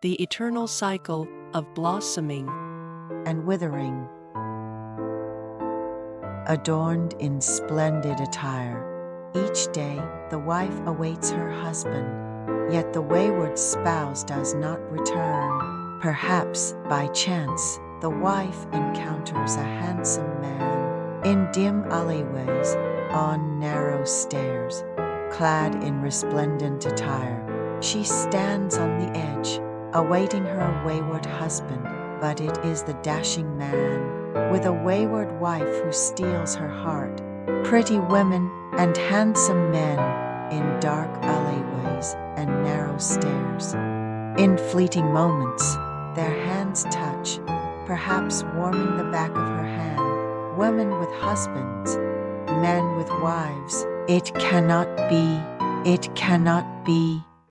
the eternal cycle of blossoming and withering. Adorned in splendid attire, each day the wife awaits her husband, yet the wayward spouse does not return. Perhaps by chance, the wife encounters a handsome man in dim alleyways, on narrow stairs. Clad in resplendent attire, she stands on the edge, awaiting her wayward husband, but it is the dashing man with a wayward wife who steals her heart. Pretty women and handsome men in dark alleyways and narrow stairs. In fleeting moments, their hands touch, perhaps warming the back of her hand. Women with husbands, men with wives. It cannot be, it cannot be.